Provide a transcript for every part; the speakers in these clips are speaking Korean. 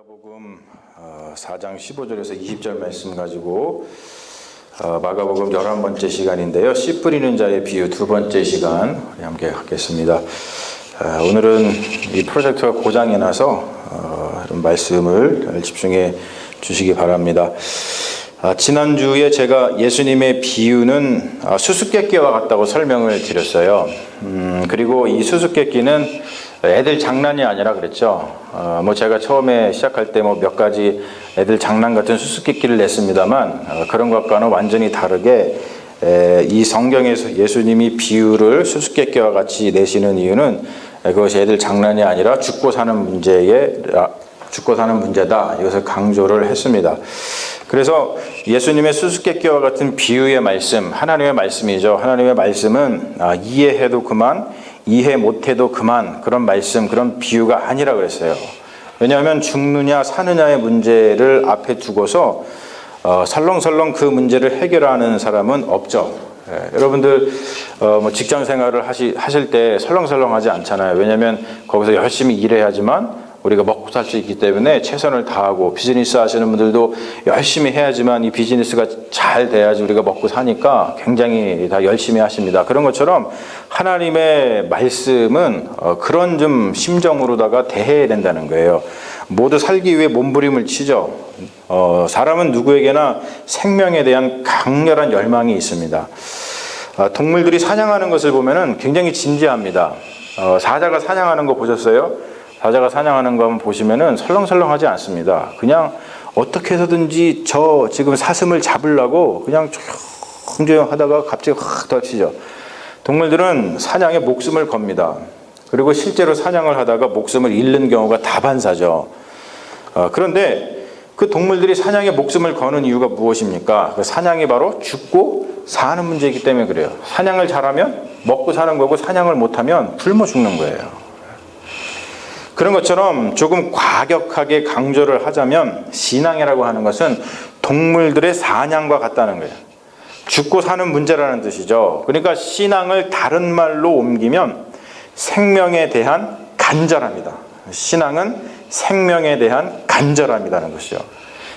마가복음 4장 15절에서 20절 말씀 가지고 마가복음 11번째 시간인데요. 씨 뿌리는 자의 비유 두 번째 시간 우리 함께 갖겠습니다. 오늘은 이 프로젝트가 고장이 나서 이런 말씀을 집중해 주시기 바랍니다. 지난주에 제가 예수님의 비유는 수수께끼와 같다고 설명을 드렸어요. 그리고 이 수수께끼는 애들 장난이 아니라 그랬죠. 제가 처음에 시작할 때 몇 가지 애들 장난 같은 수수께끼를 냈습니다만 그런 것과는 완전히 다르게 이 성경에서 예수님이 비유를 수수께끼와 같이 내시는 이유는 그것이 애들 장난이 아니라 죽고 사는 문제다. 이것을 강조를 했습니다. 그래서 예수님의 수수께끼와 같은 비유의 말씀, 하나님의 말씀이죠. 하나님의 말씀은 이해해도 그만, 이해 못해도 그만, 그런 말씀, 그런 비유가 아니라 그랬어요. 왜냐하면 죽느냐 사느냐의 문제를 앞에 두고서 설렁설렁 그 문제를 해결하는 사람은 없죠. 여러분들 직장 생활을 하실 때 설렁설렁하지 않잖아요. 왜냐하면 거기서 열심히 일해야지만 우리가 먹고 살 수 있기 때문에 최선을 다하고, 비즈니스 하시는 분들도 열심히 해야지만 이 비즈니스가 잘 돼야지 우리가 먹고 사니까 굉장히 다 열심히 하십니다. 그런 것처럼 하나님의 말씀은 그런 좀 심정으로다가 대해야 된다는 거예요. 모두 살기 위해 몸부림을 치죠. 사람은 누구에게나 생명에 대한 강렬한 열망이 있습니다. 동물들이 사냥하는 것을 보면은 굉장히 진지합니다. 사자가 사냥하는 거 보셨어요? 사자가 사냥하는 거 보시면은 설렁설렁하지 않습니다. 그냥 어떻게 해서든지 저 지금 사슴을 잡으려고 그냥 조용조용 하다가 갑자기 확 덮치죠. 동물들은 사냥에 목숨을 겁니다. 그리고 실제로 사냥을 하다가 목숨을 잃는 경우가 다반사죠. 그런데 그 동물들이 사냥에 목숨을 거는 이유가 무엇입니까? 그 사냥이 바로 죽고 사는 문제이기 때문에 그래요. 사냥을 잘하면 먹고 사는 거고, 사냥을 못하면 굶어 죽는 거예요. 그런 것처럼 조금 과격하게 강조를 하자면 신앙이라고 하는 것은 동물들의 사냥과 같다는 거예요. 죽고 사는 문제라는 뜻이죠. 그러니까 신앙을 다른 말로 옮기면 생명에 대한 간절함이다. 신앙은 생명에 대한 간절함이라는 것이죠.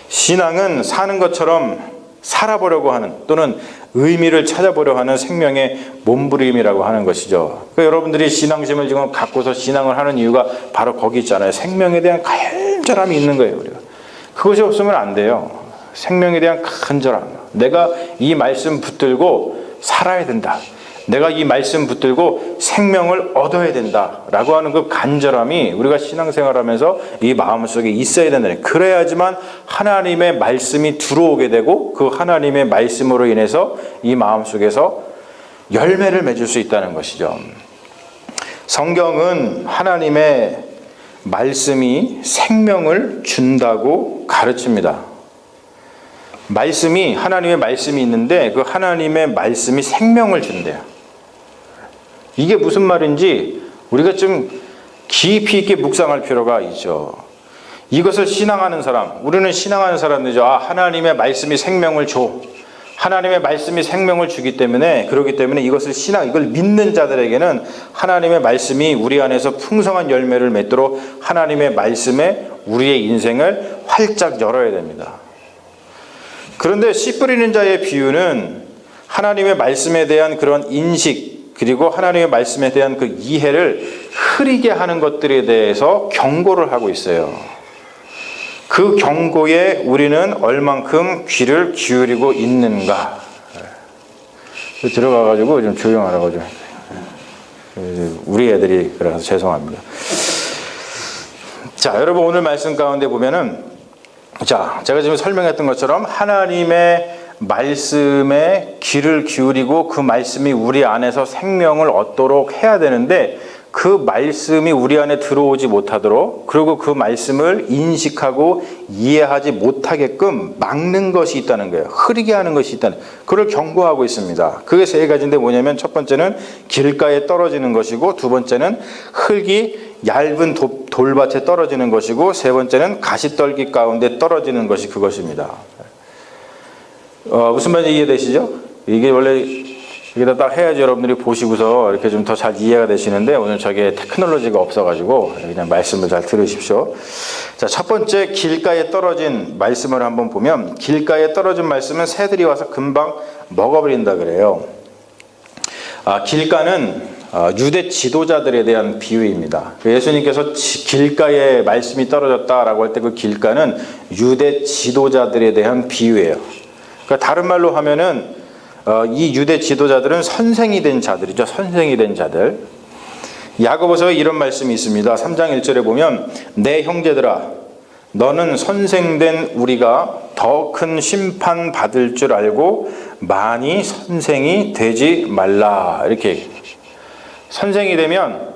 신앙은 사는 것처럼 살아보려고 하는, 또는 의미를 찾아보려고 하는 생명의 몸부림이라고 하는 것이죠. 그러니까 여러분들이 신앙심을 지금 갖고서 신앙을 하는 이유가 바로 거기 있잖아요. 생명에 대한 간절함이 있는 거예요. 우리가 그것이 없으면 안 돼요. 생명에 대한 간절함. 내가 이 말씀 붙들고 살아야 된다. 내가 이 말씀 붙들고 생명을 얻어야 된다라고 하는 그 간절함이 우리가 신앙생활하면서 이 마음속에 있어야 된다는, 그래야지만 하나님의 말씀이 들어오게 되고 그 하나님의 말씀으로 인해서 이 마음속에서 열매를 맺을 수 있다는 것이죠. 성경은 하나님의 말씀이 생명을 준다고 가르칩니다. 말씀이, 하나님의 말씀이 있는데 그 하나님의 말씀이 생명을 준대요. 이게 무슨 말인지 우리가 좀 깊이 있게 묵상할 필요가 있죠. 이것을 신앙하는 사람, 우리는 신앙하는 사람들이죠. 하나님의 말씀이 생명을 줘. 하나님의 말씀이 생명을 주기 때문에, 그렇기 때문에 이것을 이걸 믿는 자들에게는 하나님의 말씀이 우리 안에서 풍성한 열매를 맺도록 하나님의 말씀에 우리의 인생을 활짝 열어야 됩니다. 그런데 씨 뿌리는 자의 비유는 하나님의 말씀에 대한 그런 인식, 그리고 하나님의 말씀에 대한 그 이해를 흐리게 하는 것들에 대해서 경고를 하고 있어요. 그 경고에 우리는 얼만큼 귀를 기울이고 있는가? 들어가가지고 좀 조용하라고 좀. 우리 애들이 그래서 죄송합니다. 자, 여러분 오늘 말씀 가운데 보면은, 자, 제가 지금 설명했던 것처럼 하나님의 말씀에 귀를 기울이고 그 말씀이 우리 안에서 생명을 얻도록 해야 되는데, 그 말씀이 우리 안에 들어오지 못하도록, 그리고 그 말씀을 인식하고 이해하지 못하게끔 막는 것이 있다는 거예요. 흐리게 하는 것이 있다는, 그걸 경고하고 있습니다. 그게 세 가지인데 뭐냐면, 첫 번째는 길가에 떨어지는 것이고, 두 번째는 흙이 얇은 돌밭에 떨어지는 것이고, 세 번째는 가시떨기 가운데 떨어지는 것이 그것입니다. 무슨 말인지 이해되시죠? 이게 원래 여기다 딱 해야지 여러분들이 보시고서 이렇게 좀 더 잘 이해가 되시는데 오늘 저게 테크놀로지가 없어가지고 그냥 말씀을 잘 들으십시오. 자, 첫 번째 길가에 떨어진 말씀을 한번 보면 길가에 떨어진 말씀은 새들이 와서 금방 먹어버린다 그래요. 길가는 유대 지도자들에 대한 비유입니다. 예수님께서 길가에 말씀이 떨어졌다라고 할 때 그 길가는 유대 지도자들에 대한 비유예요. 그러니까 다른 말로 하면은 이 유대 지도자들은 선생이 된 자들이죠. 선생이 된 자들. 야고보서에 이런 말씀이 있습니다. 3장 1절에 보면 내 형제들아 너는 선생된 우리가 더 큰 심판 받을 줄 알고 많이 선생이 되지 말라. 이렇게 선생이 되면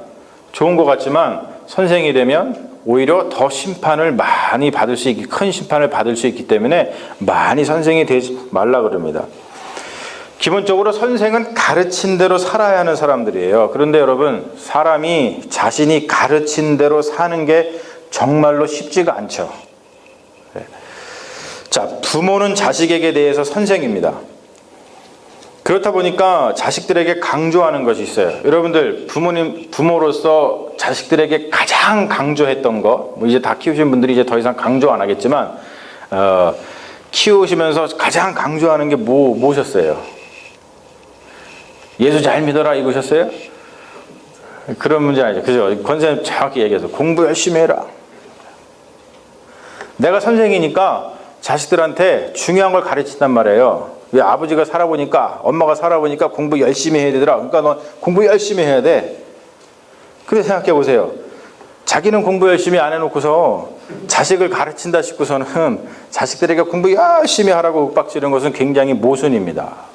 좋은 것 같지만 선생이 되면 오히려 더 심판을 많이 받을 수 있기, 큰 심판을 받을 수 있기 때문에 많이 선생이 되지 말라 그럽니다. 기본적으로 선생은 가르친 대로 살아야 하는 사람들이에요. 그런데 여러분, 사람이 자신이 가르친 대로 사는 게 정말로 쉽지가 않죠. 자, 부모는 자식에게 대해서 선생입니다. 그렇다 보니까 자식들에게 강조하는 것이 있어요. 여러분들 부모로서 자식들에게 가장 강조했던 거, 뭐 이제 다 키우신 분들이 이제 더 이상 강조 안 하겠지만 키우시면서 가장 강조하는 게 뭐셨어요? 예수 잘 믿어라 이거셨어요? 그런 문제 아니죠. 그죠? 권사님 정확히 얘기해서 공부 열심히 해라. 내가 선생이니까 자식들한테 중요한 걸 가르친단 말이에요. 왜 아버지가 살아보니까 엄마가 살아보니까 공부 열심히 해야 되더라. 그러니까 너 공부 열심히 해야 돼. 그래 생각해 보세요. 자기는 공부 열심히 안 해놓고서 자식을 가르친다 싶고서는 자식들에게 공부 열심히 하라고 윽박지르는 것은 굉장히 모순입니다.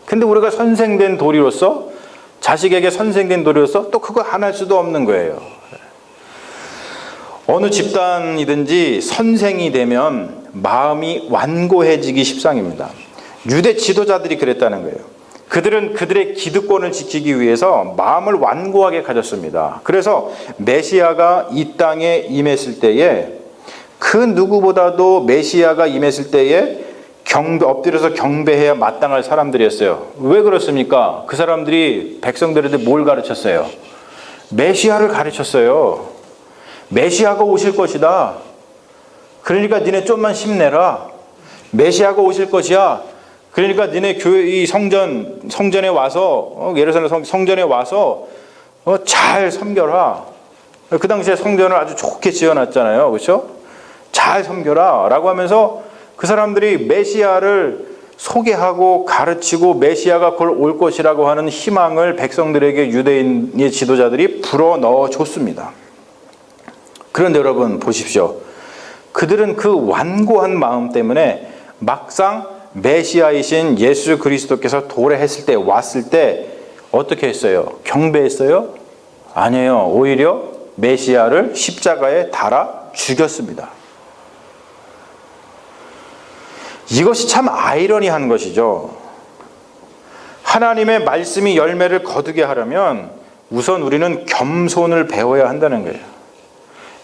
근데 우리가 선생된 도리로서 자식에게 선생된 도리로서 또 그거 안 할 수도 없는 거예요. 어느 집단이든지 선생이 되면 마음이 완고해지기 십상입니다. 유대 지도자들이 그랬다는 거예요. 그들은 그들의 기득권을 지키기 위해서 마음을 완고하게 가졌습니다. 그래서 메시아가 이 땅에 임했을 때에 그 누구보다도 메시아가 임했을 때에 엎드려서 경배해야 마땅할 사람들이었어요. 왜 그렇습니까? 그 사람들이 백성들한테 뭘 가르쳤어요? 메시아를 가르쳤어요. 메시아가 오실 것이다. 그러니까 니네 좀만 힘내라. 메시아가 오실 것이야. 그러니까 니네 교회 이 성전에 와서 예루살렘 성전에 와서 잘 섬겨라. 그 당시에 성전을 아주 좋게 지어놨잖아요. 그렇죠? 잘 섬겨라 라고 하면서 그 사람들이 메시아를 소개하고 가르치고 메시아가 곧 올 것이라고 하는 희망을 백성들에게 유대인의 지도자들이 불어넣어 줬습니다. 그런데 여러분 보십시오. 그들은 그 완고한 마음 때문에 막상 메시아이신 예수 그리스도께서 도래했을 때 왔을 때 어떻게 했어요? 경배했어요? 아니에요. 오히려 메시아를 십자가에 달아 죽였습니다. 이것이 참 아이러니한 것이죠. 하나님의 말씀이 열매를 거두게 하려면 우선 우리는 겸손을 배워야 한다는 거예요.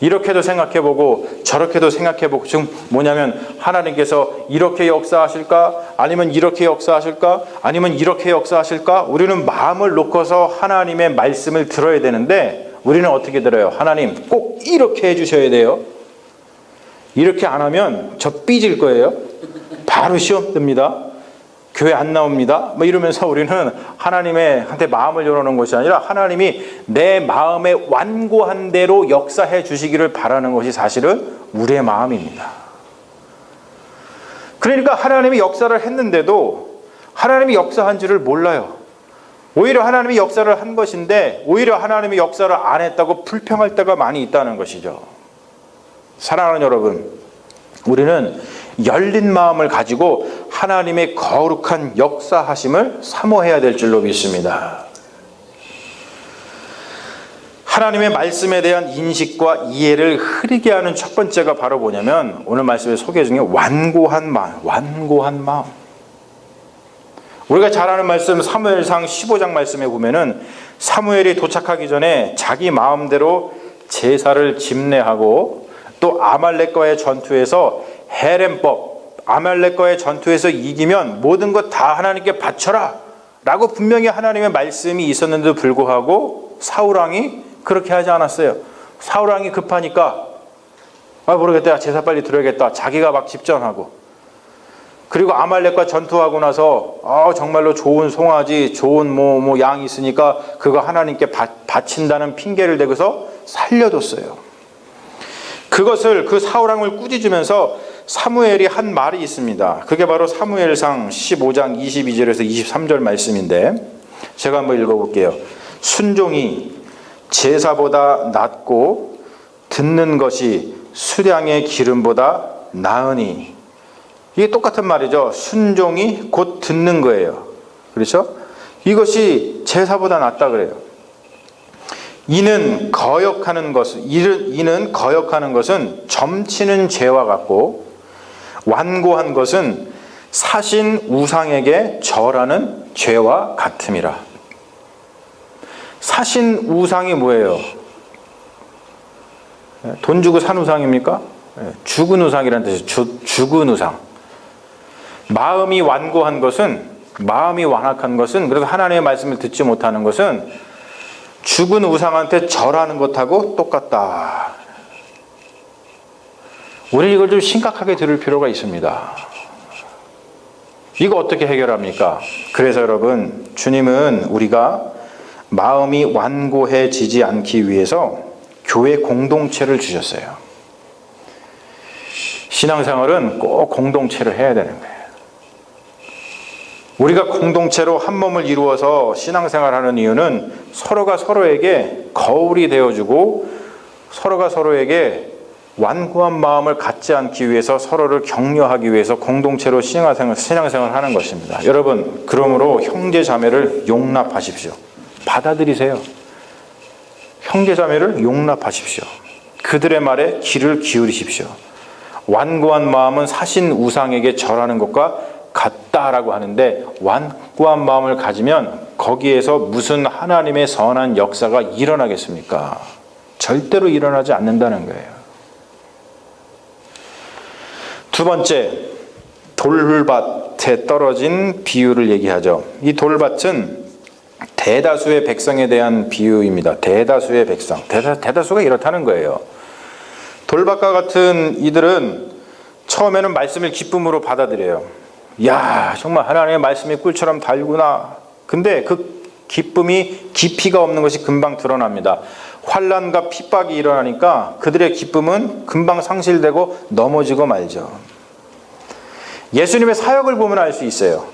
이렇게도 생각해보고 저렇게도 생각해보고 지금 뭐냐면 하나님께서 이렇게 역사하실까? 아니면 이렇게 역사하실까? 아니면 이렇게 역사하실까? 우리는 마음을 놓고서 하나님의 말씀을 들어야 되는데 우리는 어떻게 들어요? 하나님 꼭 이렇게 해주셔야 돼요. 이렇게 안 하면 저 삐질 거예요. 바로 시험 듭니다. 교회 안 나옵니다. 뭐 이러면서 우리는 하나님한테 마음을 열어놓은 것이 아니라 하나님이 내 마음에 완고한 대로 역사해 주시기를 바라는 것이 사실은 우리의 마음입니다. 그러니까 하나님이 역사를 했는데도 하나님이 역사한 줄을 몰라요. 오히려 하나님이 역사를 한 것인데 오히려 하나님이 역사를 안 했다고 불평할 때가 많이 있다는 것이죠. 사랑하는 여러분, 우리는 열린 마음을 가지고 하나님의 거룩한 역사하심을 사모해야 될 줄로 믿습니다. 하나님의 말씀에 대한 인식과 이해를 흐리게 하는 첫 번째가 바로 뭐냐면 오늘 말씀의 소개 중에 완고한 마음. 우리가 잘 아는 말씀 사무엘상 15장 말씀에 보면은 사무엘이 도착하기 전에 자기 마음대로 제사를 집례하고 또 아말렉과의 전투에서 헤렘법, 아말렉과의 전투에서 이기면 모든 것 다 하나님께 바쳐라 라고 분명히 하나님의 말씀이 있었는데도 불구하고 사울왕이 그렇게 하지 않았어요. 사울왕이 급하니까 모르겠다, 제사 빨리 드려야겠다, 자기가 막 집전하고, 그리고 아말렉과 전투하고 나서 정말로 좋은 송아지, 좋은 양이 있으니까 그거 하나님께 바친다는 핑계를 대고서 살려뒀어요. 그것을, 그 사울왕을 꾸짖으면서 사무엘이 한 말이 있습니다. 그게 바로 사무엘상 15장 22절에서 23절 말씀인데, 제가 한번 읽어볼게요. 순종이 제사보다 낫고 듣는 것이 수량의 기름보다 나으니. 이게 똑같은 말이죠. 순종이 곧 듣는 거예요. 그렇죠? 이것이 제사보다 낫다 그래요. 이는 거역하는 것은 점치는 죄와 같고, 완고한 것은 사신 우상에게 절하는 죄와 같음이라. 사신 우상이 뭐예요? 돈 주고 산 우상입니까? 죽은 우상이라는 뜻이죠. 죽은 우상. 마음이 완고한 것은, 마음이 완악한 것은, 그래서 하나님의 말씀을 듣지 못하는 것은 죽은 우상한테 절하는 것하고 똑같다. 우리 이걸 좀 심각하게 들을 필요가 있습니다. 이거 어떻게 해결합니까? 그래서 여러분, 주님은 우리가 마음이 완고해지지 않기 위해서 교회 공동체를 주셨어요. 신앙생활은 꼭 공동체를 해야 되는 거예요. 우리가 공동체로 한 몸을 이루어서 신앙생활하는 이유는 서로가 서로에게 거울이 되어주고, 서로가 서로에게 완고한 마음을 갖지 않기 위해서, 서로를 격려하기 위해서 공동체로 신앙생활을 하는 것입니다. 여러분, 그러므로 형제 자매를 용납하십시오. 받아들이세요. 형제 자매를 용납하십시오. 그들의 말에 귀를 기울이십시오. 완고한 마음은 사신 우상에게 절하는 것과 같다라고 하는데, 완고한 마음을 가지면 거기에서 무슨 하나님의 선한 역사가 일어나겠습니까? 절대로 일어나지 않는다는 거예요. 두 번째, 돌밭에 떨어진 비유를 얘기하죠. 이 돌밭은 대다수의 백성에 대한 비유입니다. 대다수의 백성. 대다수가 이렇다는 거예요. 돌밭과 같은 이들은 처음에는 말씀을 기쁨으로 받아들여요. 야, 정말 하나님의 말씀이 꿀처럼 달구나. 근데 그 기쁨이 깊이가 없는 것이 금방 드러납니다. 환난과 핍박이 일어나니까 그들의 기쁨은 금방 상실되고 넘어지고 말죠. 예수님의 사역을 보면 알 수 있어요.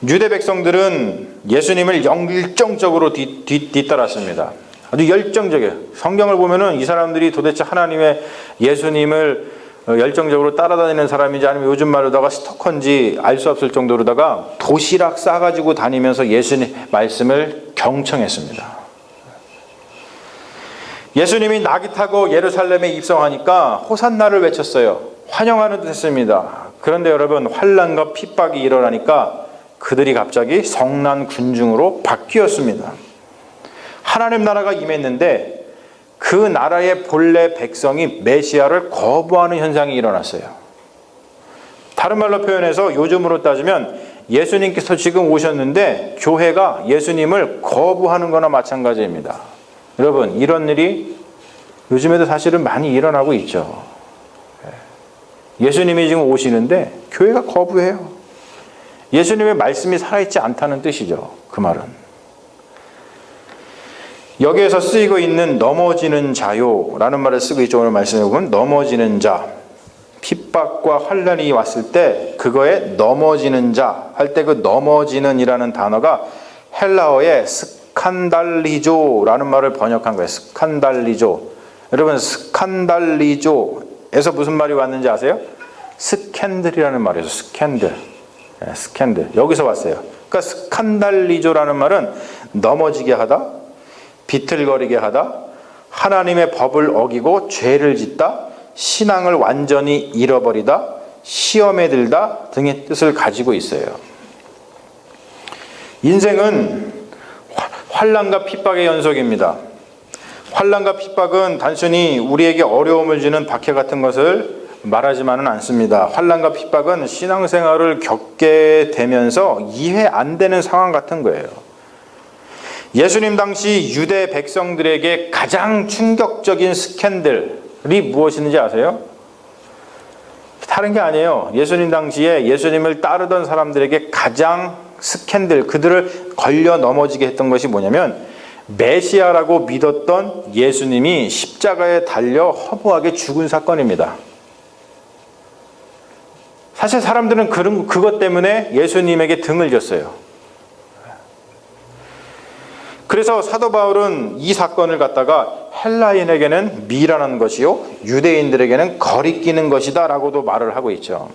유대 백성들은 예수님을 열정적으로 뒤따랐습니다. 아주 열정적이에요. 성경을 보면은 이 사람들이 도대체 하나님의 예수님을 열정적으로 따라다니는 사람인지, 아니면 요즘 말로다가 스토커인지 알 수 없을 정도로다가 도시락 싸가지고 다니면서 예수님 말씀을 경청했습니다. 예수님이 낙이 타고 예루살렘에 입성하니까 호산나를 외쳤어요. 환영하는 듯 했습니다. 그런데 여러분, 환난과 핍박이 일어나니까 그들이 갑자기 성난 군중으로 바뀌었습니다. 하나님 나라가 임했는데 그 나라의 본래 백성이 메시아를 거부하는 현상이 일어났어요. 다른 말로 표현해서 요즘으로 따지면 예수님께서 지금 오셨는데 교회가 예수님을 거부하는 거나 마찬가지입니다. 여러분, 이런 일이 요즘에도 사실은 많이 일어나고 있죠. 예수님이 지금 오시는데 교회가 거부해요. 예수님의 말씀이 살아있지 않다는 뜻이죠. 그 말은. 여기에서 쓰이고 있는 넘어지는 자요라는 말을 쓰고 있죠. 오늘 말씀해 보면 넘어지는 자, 핍박과 환난이 왔을 때 그거에 넘어지는 자 할 때 그 넘어지는 이라는 단어가 헬라어의 스칸달리조라는 말을 번역한 거예요. 스칸달리조. 여러분, 스칸달리조에서 무슨 말이 왔는지 아세요? 스캔들이라는 말이에요. 스캔들. 스캔들. 여기서 왔어요. 그러니까 스칸달리조라는 말은 넘어지게 하다, 비틀거리게 하다, 하나님의 법을 어기고 죄를 짓다, 신앙을 완전히 잃어버리다, 시험에 들다 등의 뜻을 가지고 있어요. 인생은 환난과 핍박의 연속입니다. 환난과 핍박은 단순히 우리에게 어려움을 주는 박해 같은 것을 말하지만은 않습니다. 환난과 핍박은 신앙생활을 겪게 되면서 이해 안 되는 상황 같은 거예요. 예수님 당시 유대 백성들에게 가장 충격적인 스캔들이 무엇인지 아세요? 다른 게 아니에요. 예수님 당시에 예수님을 따르던 사람들에게 가장 스캔들, 그들을 걸려 넘어지게 했던 것이 뭐냐면 메시아라고 믿었던 예수님이 십자가에 달려 허무하게 죽은 사건입니다. 사실 사람들은 그것 때문에 예수님에게 등을 졌어요. 그래서 사도 바울은 이 사건을 갖다가 헬라인에게는 미련한 것이요 유대인들에게는 거리끼는 것이다 라고도 말을 하고 있죠.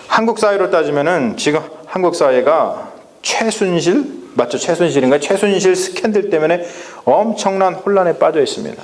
한국 사회로 따지면은 지금 한국 사회가 최순실 맞죠? 최순실인가요? 최순실 스캔들 때문에 엄청난 혼란에 빠져 있습니다.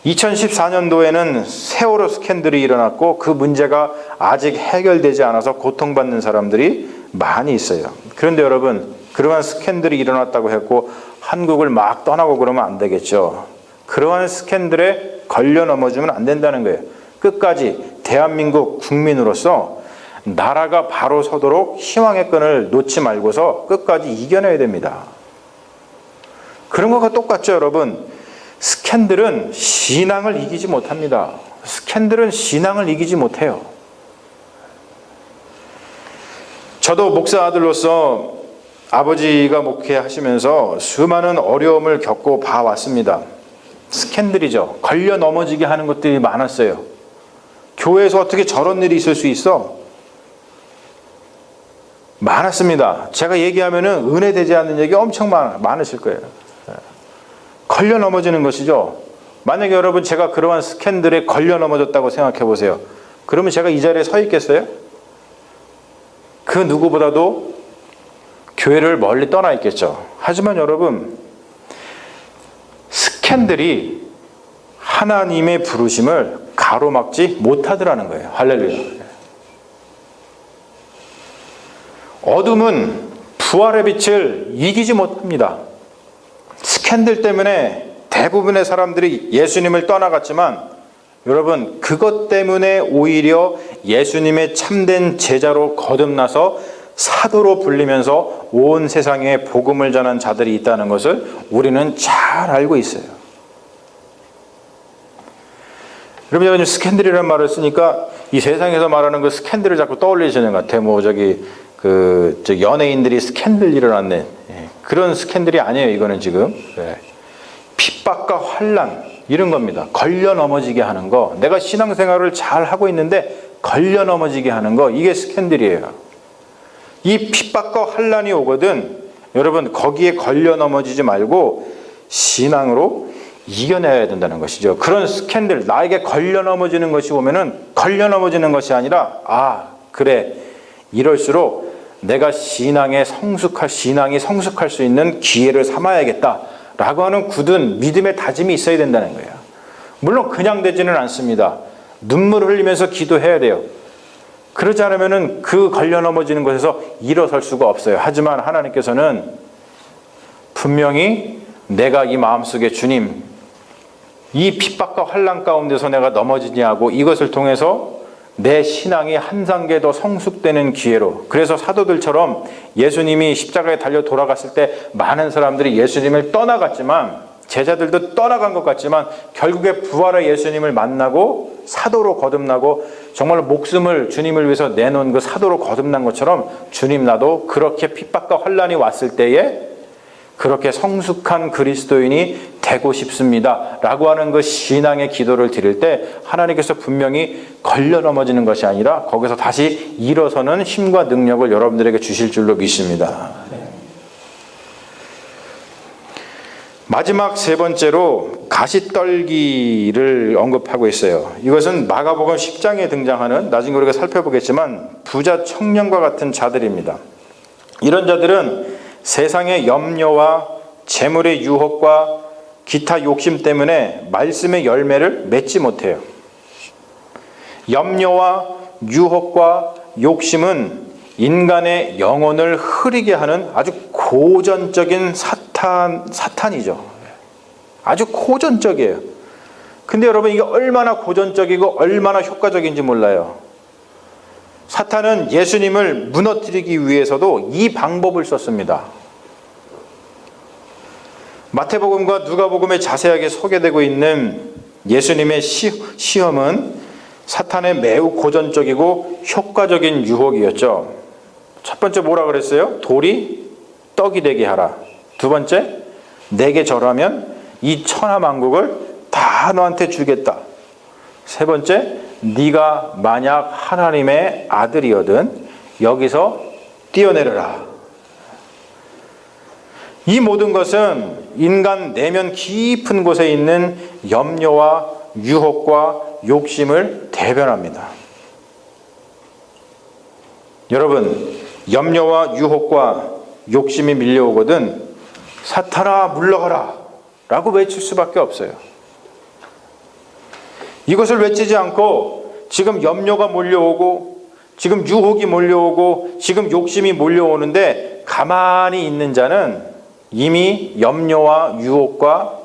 2014년도에는 세월호 스캔들이 일어났고 그 문제가 아직 해결되지 않아서 고통받는 사람들이 많이 있어요. 그런데 여러분, 그러한 스캔들이 일어났다고 했고 한국을 막 떠나고 그러면 안 되겠죠. 그러한 스캔들에 걸려 넘어지면 안 된다는 거예요. 끝까지 대한민국 국민으로서 나라가 바로 서도록 희망의 끈을 놓지 말고서 끝까지 이겨내야 됩니다. 그런 것과 똑같죠, 여러분. 스캔들은 신앙을 이기지 못합니다. 스캔들은 신앙을 이기지 못해요. 저도 목사 아들로서 아버지가 목회하시면서 수많은 어려움을 겪고 봐왔습니다. 스캔들이죠. 걸려 넘어지게 하는 것들이 많았어요. 교회에서 어떻게 저런 일이 있을 수 있어? 많았습니다. 제가 얘기하면은 은혜되지 않는 얘기 엄청 많으실 거예요. 걸려 넘어지는 것이죠. 만약에 여러분 제가 그러한 스캔들에 걸려 넘어졌다고 생각해 보세요. 그러면 제가 이 자리에 서 있겠어요? 그 누구보다도 교회를 멀리 떠나 있겠죠. 하지만 여러분, 스캔들이 하나님의 부르심을 가로막지 못하더라는 거예요. 할렐루야. 어둠은 부활의 빛을 이기지 못합니다. 스캔들 때문에 대부분의 사람들이 예수님을 떠나갔지만 여러분, 그것 때문에 오히려 예수님의 참된 제자로 거듭나서 사도로 불리면서 온 세상에 복음을 전한 자들이 있다는 것을 우리는 잘 알고 있어요. 여러분, 제가 지금 스캔들이라는 말을 쓰니까 이 세상에서 말하는 그 스캔들을 자꾸 떠올리시는 것 같아요. 뭐 연예인들이 스캔들 일어났네. 그런 스캔들이 아니에요. 이거는 지금 핍박과 환난 이런 겁니다. 걸려 넘어지게 하는 거. 내가 신앙생활을 잘 하고 있는데 걸려 넘어지게 하는 거. 이게 스캔들이에요. 이 핍박과 환난이 오거든 여러분 거기에 걸려 넘어지지 말고 신앙으로 이겨내야 된다는 것이죠. 그런 스캔들, 나에게 걸려 넘어지는 것이 오면은 걸려 넘어지는 것이 아니라 그래, 이럴수록 내가 신앙이 성숙할 수 있는 기회를 삼아야겠다라고 하는 굳은 믿음의 다짐이 있어야 된다는 거예요. 물론 그냥 되지는 않습니다. 눈물을 흘리면서 기도해야 돼요. 그러지 않으면은 그 걸려 넘어지는 것에서 일어설 수가 없어요. 하지만 하나님께서는 분명히 내가 이 마음속에 주님, 이 핍박과 환난 가운데서 내가 넘어지냐고 이것을 통해서 내 신앙이 한 단계 더 성숙되는 기회로. 그래서 사도들처럼 예수님이 십자가에 달려 돌아갔을 때 많은 사람들이 예수님을 떠나갔지만, 제자들도 떠나간 것 같지만 결국에 부활의 예수님을 만나고 사도로 거듭나고 정말 목숨을 주님을 위해서 내놓은 그 사도로 거듭난 것처럼 주님, 나도 그렇게 핍박과 환난이 왔을 때에 그렇게 성숙한 그리스도인이 되고 싶습니다 라고 하는 그 신앙의 기도를 드릴 때 하나님께서 분명히 걸려 넘어지는 것이 아니라 거기서 다시 일어서는 힘과 능력을 여러분들에게 주실 줄로 믿습니다. 마지막 세 번째로 가시떨기를 언급하고 있어요. 이것은 마가복음 10장에 등장하는, 나중에 우리가 살펴보겠지만 부자 청년과 같은 자들입니다. 이런 자들은 세상의 염려와 재물의 유혹과 기타 욕심 때문에 말씀의 열매를 맺지 못해요. 염려와 유혹과 욕심은 인간의 영혼을 흐리게 하는 아주 고전적인 사탄이죠. 아주 고전적이에요. 근데 여러분 이게 얼마나 고전적이고 얼마나 효과적인지 몰라요. 사탄은 예수님을 무너뜨리기 위해서도 이 방법을 썼습니다. 마태복음과 누가복음에 자세하게 소개되고 있는 예수님의 시험은 사탄의 매우 고전적이고 효과적인 유혹이었죠. 첫 번째 뭐라 그랬어요? 돌이 떡이 되게 하라. 두 번째, 내게 절하면 이 천하만국을 다 너한테 주겠다. 세 번째, 네가 만약 하나님의 아들이거든 여기서 뛰어내려라. 이 모든 것은 인간 내면 깊은 곳에 있는 염려와 유혹과 욕심을 대변합니다. 여러분, 염려와 유혹과 욕심이 밀려오거든 사탄아 물러가라 라고 외칠 수밖에 없어요. 이것을 외치지 않고 지금 염려가 몰려오고 지금 유혹이 몰려오고 지금 욕심이 몰려오는데 가만히 있는 자는 이미 염려와 유혹과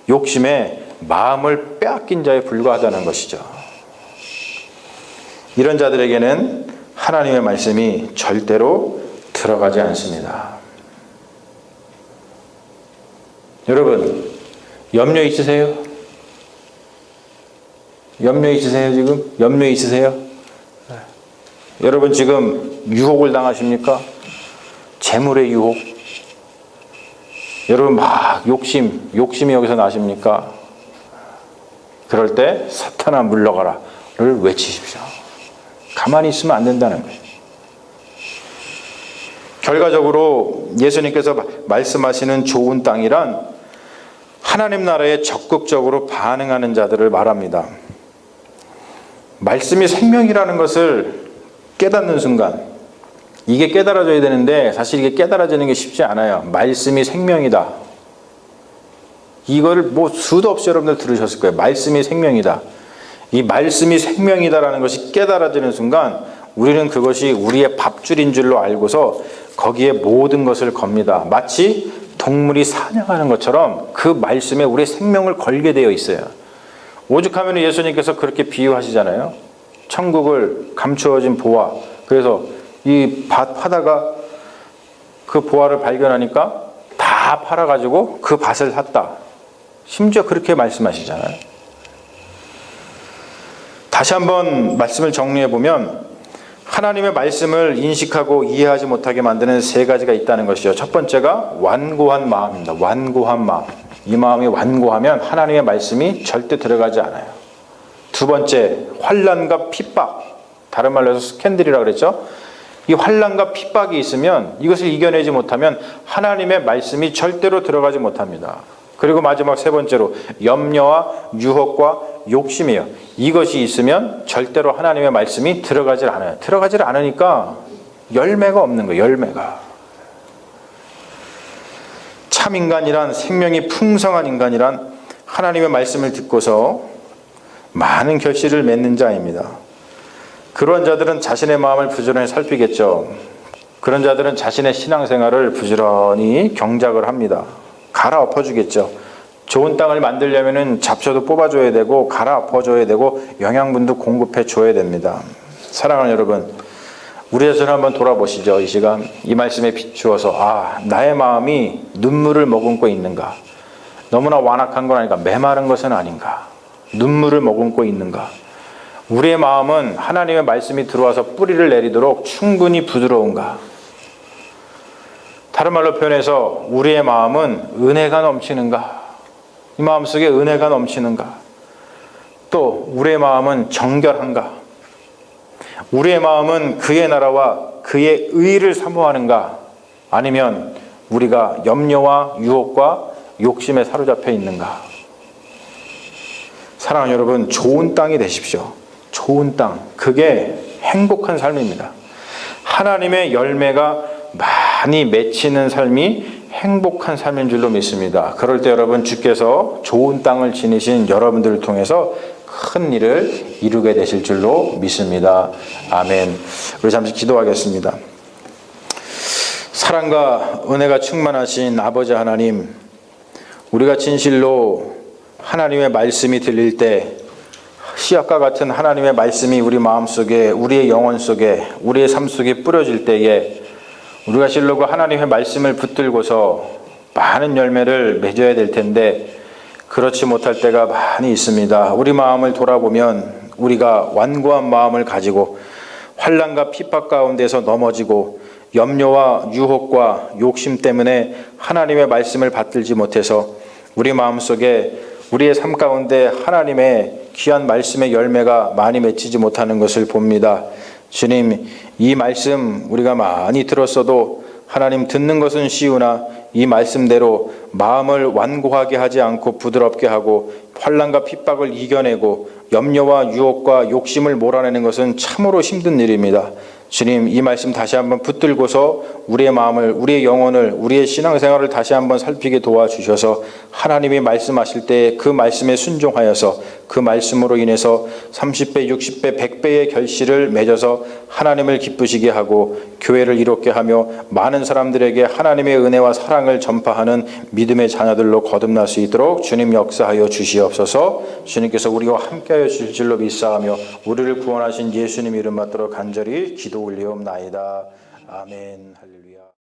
욕심에 마음을 빼앗긴 자에 불과하다는 것이죠. 이런 자들에게는 하나님의 말씀이 절대로 들어가지 않습니다. 여러분, 염려 있으세요? 염려 있으세요 지금? 염려 있으세요? 여러분 지금 유혹을 당하십니까? 재물의 유혹? 여러분 막 욕심이 여기서 나십니까? 그럴 때 사탄아 물러가라를 외치십시오. 가만히 있으면 안 된다는 거예요. 결과적으로 예수님께서 말씀하시는 좋은 땅이란 하나님 나라에 적극적으로 반응하는 자들을 말합니다. 말씀이 생명이라는 것을 깨닫는 순간, 이게 깨달아져야 되는데 사실 이게 깨달아지는 게 쉽지 않아요. 말씀이 생명이다. 이거를 뭐 수도 없이 여러분들 들으셨을 거예요. 말씀이 생명이다. 이 말씀이 생명이다라는 것이 깨달아지는 순간 우리는 그것이 우리의 밥줄인 줄로 알고서 거기에 모든 것을 겁니다. 마치 동물이 사냥하는 것처럼 그 말씀에 우리의 생명을 걸게 되어 있어요. 오죽하면 예수님께서 그렇게 비유하시잖아요. 천국을 감추어진 보화. 그래서 이 밭 파다가 그 보화를 발견하니까 다 팔아가지고 그 밭을 샀다. 심지어 그렇게 말씀하시잖아요. 다시 한번 말씀을 정리해보면 하나님의 말씀을 인식하고 이해하지 못하게 만드는 세 가지가 있다는 것이죠. 첫 번째가 완고한 마음입니다. 완고한 마음. 이 마음이 완고하면 하나님의 말씀이 절대 들어가지 않아요. 두 번째, 환난과 핍박. 다른 말로 해서 스캔들이라고 그랬죠. 이 환난과 핍박이 있으면 이것을 이겨내지 못하면 하나님의 말씀이 절대로 들어가지 못합니다. 그리고 마지막 세 번째로 염려와 유혹과 욕심이에요. 이것이 있으면 절대로 하나님의 말씀이 들어가질 않아요. 들어가질 않으니까 열매가 없는 거예요. 열매가. 참 인간이란, 생명이 풍성한 인간이란 하나님의 말씀을 듣고서 많은 결실을 맺는 자입니다. 그런 자들은 자신의 마음을 부지런히 살피겠죠. 그런 자들은 자신의 신앙생활을 부지런히 경작을 합니다. 갈아엎어주겠죠. 좋은 땅을 만들려면 잡초도 뽑아줘야 되고 갈아엎어줘야 되고 영양분도 공급해줘야 됩니다. 사랑하는 여러분, 우리 자신을 한번 돌아보시죠. 이 시간 이 말씀에 비추어서 나의 마음이 눈물을 머금고 있는가? 너무나 완악한 건 아닌가? 메마른 것은 아닌가? 눈물을 머금고 있는가? 우리의 마음은 하나님의 말씀이 들어와서 뿌리를 내리도록 충분히 부드러운가? 다른 말로 표현해서 우리의 마음은 은혜가 넘치는가? 이 마음속에 은혜가 넘치는가? 또 우리의 마음은 정결한가? 우리의 마음은 그의 나라와 그의 의를 사모하는가? 아니면 우리가 염려와 유혹과 욕심에 사로잡혀 있는가? 사랑하는 여러분, 좋은 땅이 되십시오. 좋은 땅, 그게 행복한 삶입니다. 하나님의 열매가 많이 맺히는 삶이 행복한 삶인 줄로 믿습니다. 그럴 때 여러분, 주께서 좋은 땅을 지니신 여러분들을 통해서 큰 일을 이루게 되실 줄로 믿습니다. 아멘. 우리 잠시 기도하겠습니다. 사랑과 은혜가 충만하신 아버지 하나님, 우리가 진실로 하나님의 말씀이 들릴 때 씨앗과 같은 하나님의 말씀이 우리 마음속에, 우리의 영혼 속에, 우리의 삶 속에 뿌려질 때에 우리가 실로 그 하나님의 말씀을 붙들고서 많은 열매를 맺어야 될 텐데 그렇지 못할 때가 많이 있습니다. 우리 마음을 돌아보면 우리가 완고한 마음을 가지고 환난과 핍박 가운데서 넘어지고 염려와 유혹과 욕심 때문에 하나님의 말씀을 받들지 못해서 우리 마음속에 우리의 삶 가운데 하나님의 귀한 말씀의 열매가 많이 맺히지 못하는 것을 봅니다. 주님, 이 말씀 우리가 많이 들었어도 하나님 듣는 것은 쉬우나 이 말씀대로 마음을 완고하게 하지 않고 부드럽게 하고 환난과 핍박을 이겨내고 염려와 유혹과 욕심을 몰아내는 것은 참으로 힘든 일입니다. 주님, 이 말씀 다시 한번 붙들고서 우리의 마음을, 우리의 영혼을, 우리의 신앙생활을 다시 한번 살피게 도와주셔서 하나님이 말씀하실 때 그 말씀에 순종하여서 그 말씀으로 인해서 30배, 60배, 100배의 결실을 맺어서 하나님을 기쁘시게 하고 교회를 이롭게 하며 많은 사람들에게 하나님의 은혜와 사랑을 전파하는 믿음의 자녀들로 거듭날 수 있도록 주님 역사하여 주시옵소서. 주님께서 우리와 함께하여 주실 줄로 믿사하며 우리를 구원하신 예수님 이름 받들어 간절히 기도 올리옵나이다. 아멘. 할렐루야.